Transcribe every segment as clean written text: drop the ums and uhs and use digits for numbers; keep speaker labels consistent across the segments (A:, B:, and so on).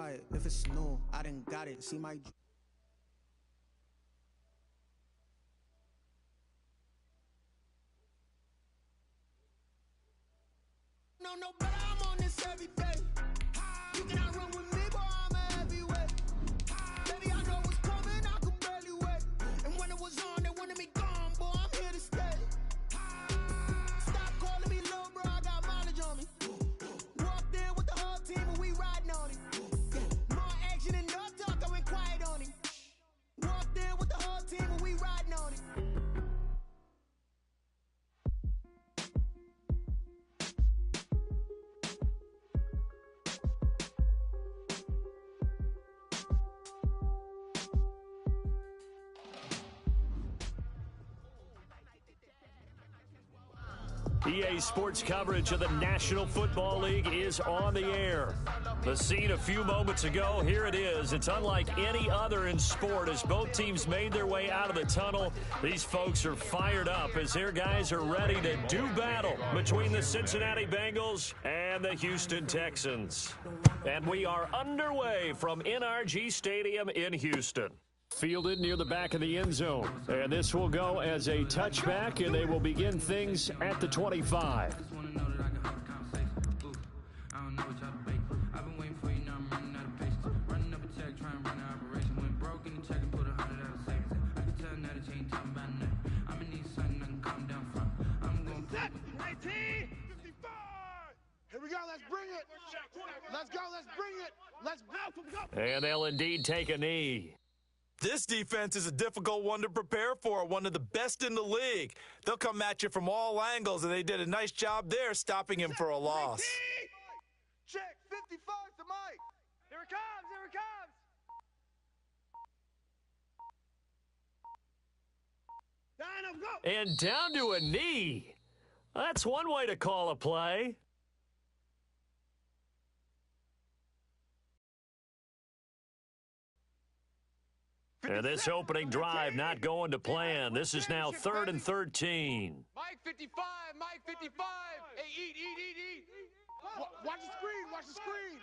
A: quiet. If it's new, I done got it. See my... No, but I'm on this every day. You cannot run with me, boy, I'm a heavyweight. Baby, I know what's coming, I could barely wait. And when it was on, they wanted me gone, boy, I'm here to stay. Stop calling me little bro, I got mileage on me. Walked in with the whole team and we riding on it. More action and no talk, I went quiet on it. Walked in with the whole team and we riding on it.
B: EA Sports coverage of the National Football League is on the air. The scene a few moments ago, here it is. It's unlike any other in sport as both teams made their way out of the tunnel. These folks are fired up as their guys are ready to do battle between the Cincinnati Bengals and the Houston Texans. And we are underway from NRG Stadium in Houston. Fielded near the back of the end zone. And this will go as a touchback, and they will begin things at the 25.
C: Here we go, let's bring it. Let's go, let's bring it. Let's go.
B: And they'll indeed take a knee.
D: This defense is a difficult one to prepare for, one of the best in the league. They'll come at you from all angles, and they did a nice job there stopping him for a loss.
C: Check, 55 to Mike. Here it comes, here it comes. Down, go.
B: And down to a knee. That's one way to call a play. And this opening drive not going to plan. This is now 3rd and 13.
C: Mike 55, Mike 55. Hey, eat. Watch the screen, watch the screen.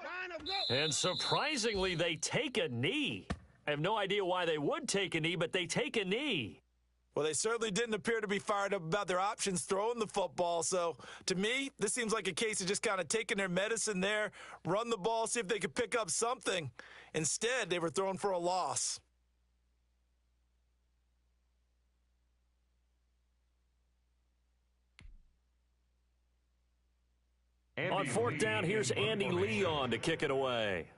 C: Line up, go.
B: And surprisingly, they take a knee. I have no idea why they would take a knee, but they take a knee.
D: Well, they certainly didn't appear to be fired up about their options throwing the football. So, to me, this seems like a case of just kind of taking their medicine there, run the ball, see if they could pick up something. Instead, they were thrown for a loss.
B: On 4th down, here's Andy Leon to kick it away.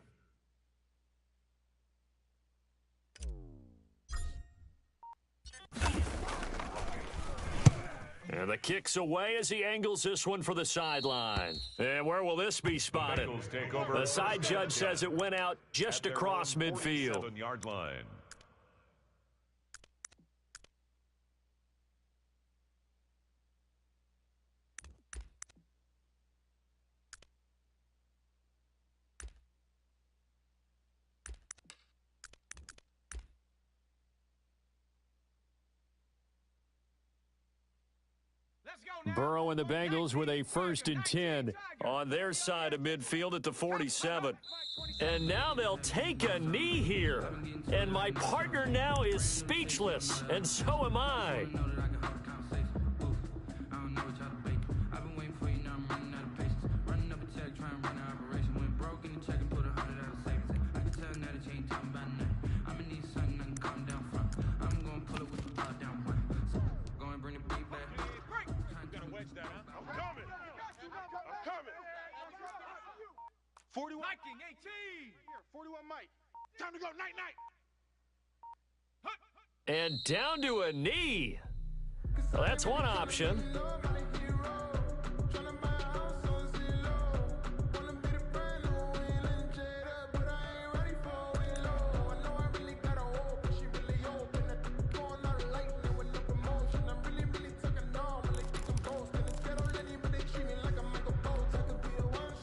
B: And the kick's away as he angles this one for the sideline. And where will this be spotted? The side judge says it went out just across midfield.
E: 47-yard line.
B: Burrow and the Bengals with a 1st and 10 on their side of midfield at the 47. And now they'll take a knee here. And my partner now is speechless, and so am I.
C: I'm coming. 41. Viking 18. 41 Mike. Time to go. Night.
B: And down to a knee. Well, that's one option.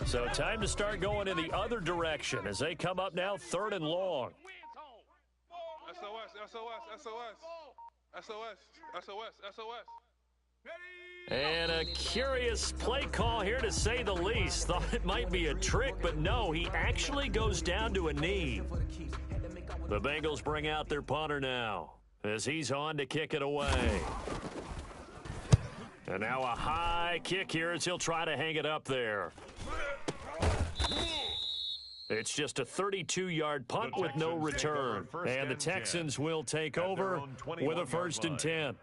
B: So time to start going in the other direction as they come up now 3rd and long.
C: SOS. Ready?
B: And a curious play call here, to say the least. Thought it might be a trick, but no, he actually goes down to a knee. The Bengals bring out their punter now as he's on to kick it away. And now a high kick here as he'll try to hang it up there. It's just a 32-yard punt with no return. And the Texans will take over with a 1st and 10.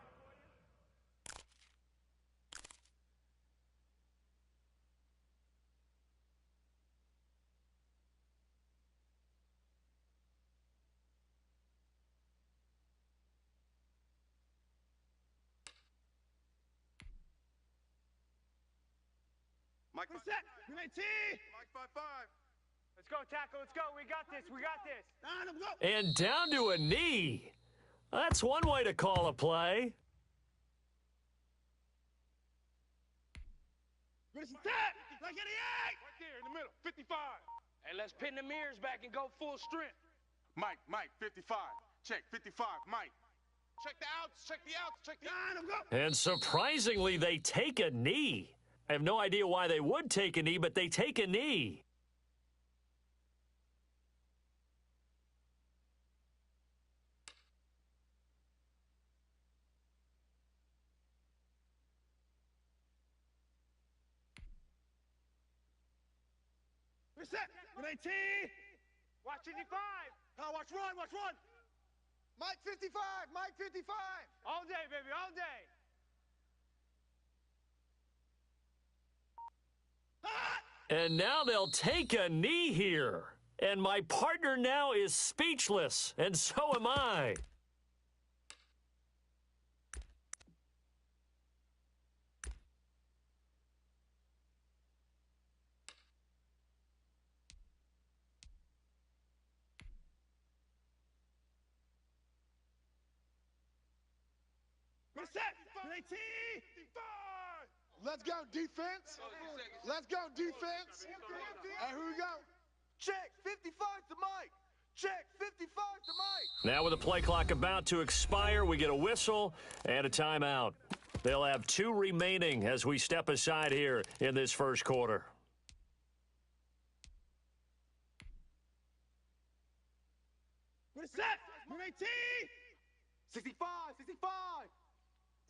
C: Mike, set. Mike 5-5. Let's go, tackle. Let's go. We got this. We got this.
B: And down to a knee. That's one way to call a play.
C: Right there in the middle. 55. Hey, let's pin the mirrors back and go full strength. Mike, 55. Check, 55. Mike. Check the outs. Check the outs. Check the outs.
B: And surprisingly, they take a knee. I have no idea why they would take a knee, but they take a knee.
C: We're set. 19. Watch 55. Watch run. Mike 55. Mike 55. All day, baby. All day.
B: And now they'll take a knee here. And my partner now is speechless, and so am I.
C: We're set. 19. Let's go, defense. Let's go, defense. And here we go. Check, 55 to Mike. Check, 55 to Mike.
B: Now with the play clock about to expire, we get a whistle and a timeout. They'll have 2 remaining as we step aside here in this first quarter.
C: We're set. 19. 65, 65.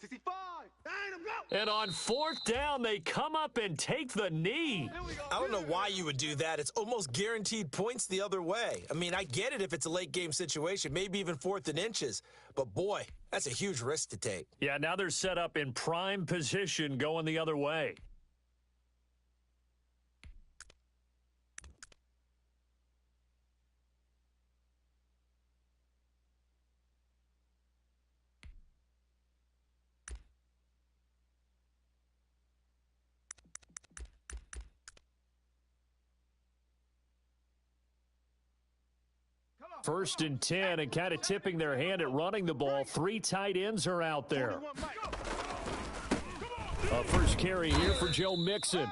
C: 65.
B: And on 4th down, they come up and take the knee.
D: I don't know why you would do that. It's almost guaranteed points the other way. I mean, I get it if it's a late game situation, maybe even 4th and inches. But, boy, that's a huge risk to take.
B: Yeah, now they're set up in prime position going the other way. First and 10, and kind of tipping their hand at running the ball. 3 tight ends are out there. A first carry here for Joe Mixon.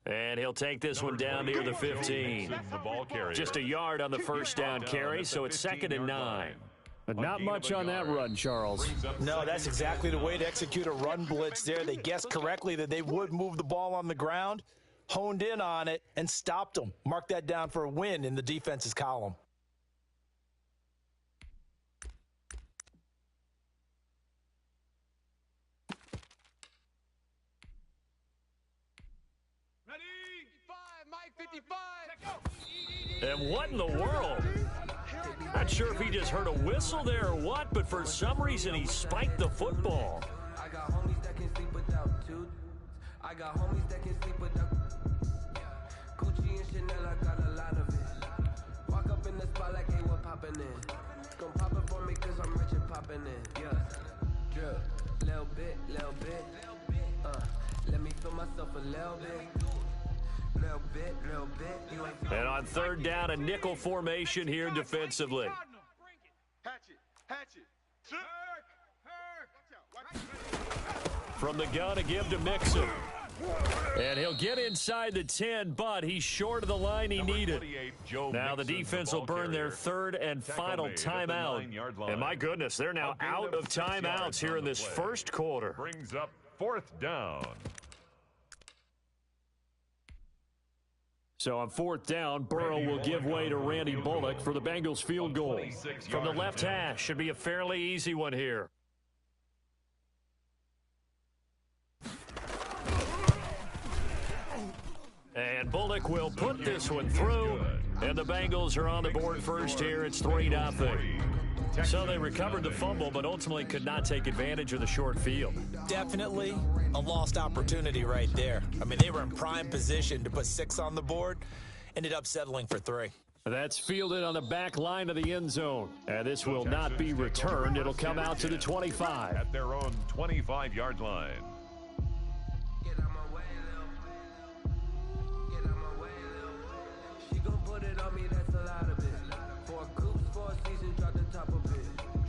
B: And he'll take this one down near the 15. Just a yard on the first down carry, so it's 2nd and 9. But not much on that run, Charles.
D: No, that's exactly the way to execute a run blitz there. They guessed correctly that they would move the ball on the ground, honed in on it, and stopped them. Mark that down for a win in the defense's column.
B: And what in the world? Not sure if he just heard a whistle there or what, but for some reason he spiked the football.
E: I got homies that can sleep without two. I got homies that can sleep without Gucci and Chanel, I got a lot of it. Walk up in the spot like, hey, what poppin' in? Gon' pop it for me cause I'm rich and poppin' in. Yeah, drip, little bit. Let me feel myself a little bit. Little bit.
B: And on 3rd down, a nickel formation here defensively.
C: Hatchet.
B: From the gun, a give to Mixon. And he'll get inside the 10, but he's short of the line he needed. Now the defense will burn their 3rd and final timeout. And my goodness, they're now out of timeouts here in this first quarter.
F: Brings up 4th down.
B: So on 4th down, Burrow will give way to Randy Bullock for the Bengals field goal. From the left hash, should be a fairly easy one here. And Bullock will put this one through, and the Bengals are on the board first here. It's 3-0. So they recovered the fumble, but ultimately could not take advantage of the short field.
D: Definitely a lost opportunity right there. I mean, they were in prime position to put 6 on the board, ended up settling for 3.
B: That's fielded on the back line of the end zone. And this will not be returned. It'll come out to the 25.
F: At their own 25-yard line.
E: Get out my way, Lil. Get out my way, Lil. She gon' put it on me, that's a lot of it. 4 coops, 4 seasons, drop the top of it.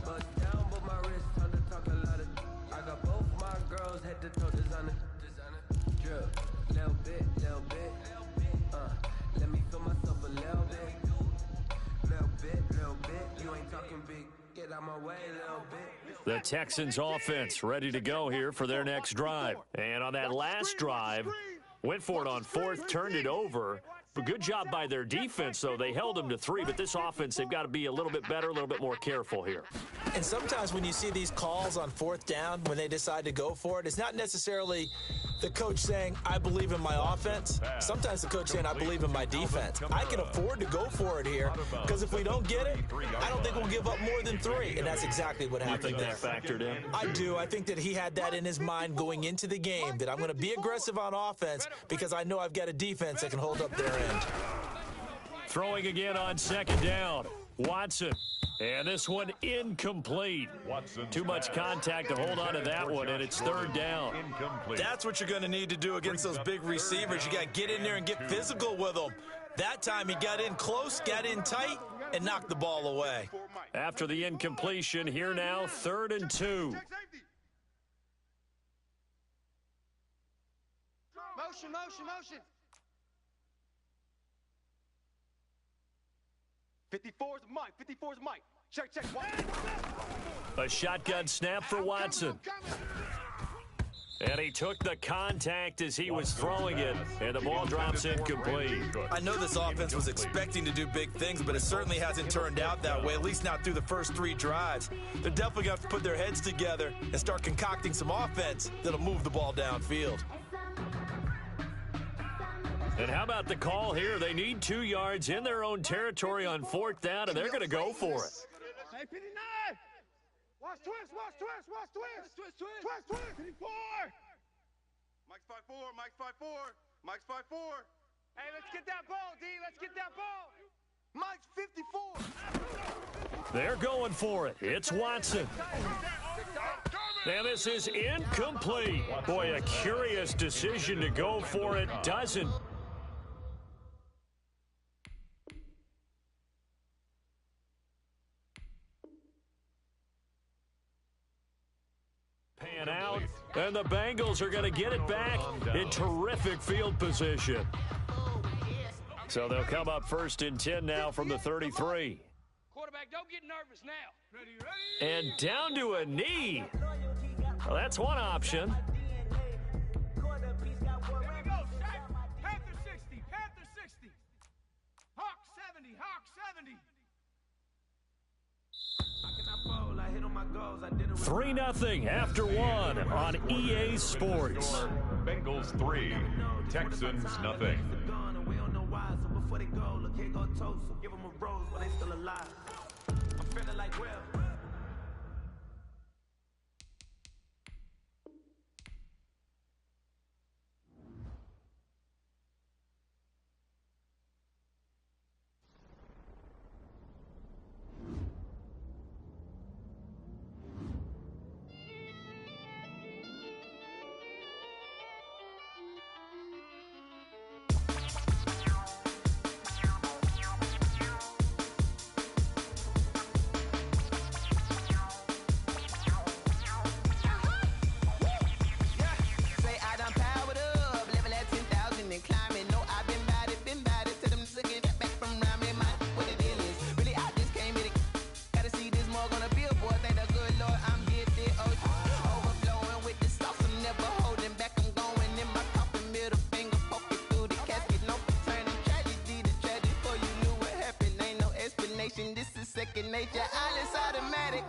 E: Bust down, but my wrist, time to talk a lot of. I got both my girls, head to toe, designer. Drip, little bit. Let me feel myself a little bit. Little bit. You ain't talking big. Get out my way, little bit.
B: The Texans offense ready to go here for their next drive. And on that last drive, went for it on 4th, turned it over. But good job by their defense, though. They held them to 3, but this offense, they've got to be a little bit better, a little bit more careful here.
D: And sometimes when you see these calls on 4th down, when they decide to go for it, it's not necessarily the coach saying, I believe in my offense. Sometimes the coach saying, I believe in my defense. I can afford to go for it here because if we don't get it, I don't think we'll give up more than 3. And that's exactly what happened there.
B: You think that factored in?
D: I do. I think that he had that in his mind going into the game, that I'm going to be aggressive on offense because I know I've got a defense that can hold up their end.
B: Throwing again on 2nd down. Watson. And this one incomplete. Too much contact to hold on to that one, and it's 3rd down.
D: That's what you're going to need to do against those big receivers. You got to get in there and get physical with them. That time he got in close, got in tight, and knocked the ball away.
B: After the incompletion, here now, 3rd and 2.
C: Motion. 54's Mike. Check.
B: A shotgun snap for Watson. And he took the contact as he was throwing it, and the ball drops incomplete.
D: I know this offense was expecting to do big things, but it certainly hasn't turned out that way, at least not through the first 3 drives. They're definitely going to have to put their heads together and start concocting some offense that'll move the ball downfield.
B: And how about the call here? They need 2 yards in their own territory on 4th down, and they're going to go for it.
C: Hey, 59! Watch twist! 54! Mike's 5'4". Hey, let's get that ball, D. Let's get that ball. Mike's 54.
B: They're going for it. It's Watson. And this is incomplete. Boy, a curious decision to go for it. Doesn't pan out, and the Bengals are going to get it back in terrific field position. So they'll come up 1st and 10 now from the 33.
C: Quarterback, don't get nervous now.
B: And down to a knee. Well, that's one option.
C: Here we go, Shaq. Panther 60. Hawk 70.
B: 3-0 after 1 on EA Sports.
F: Bengals 3, Texans nothing.
E: Before they go, look, here go toast. So give them a rose while they still alive. I'm feeling like, well.
A: second nature, all is automatic.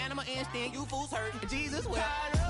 A: Animal instinct, you fools hurt. Jesus will.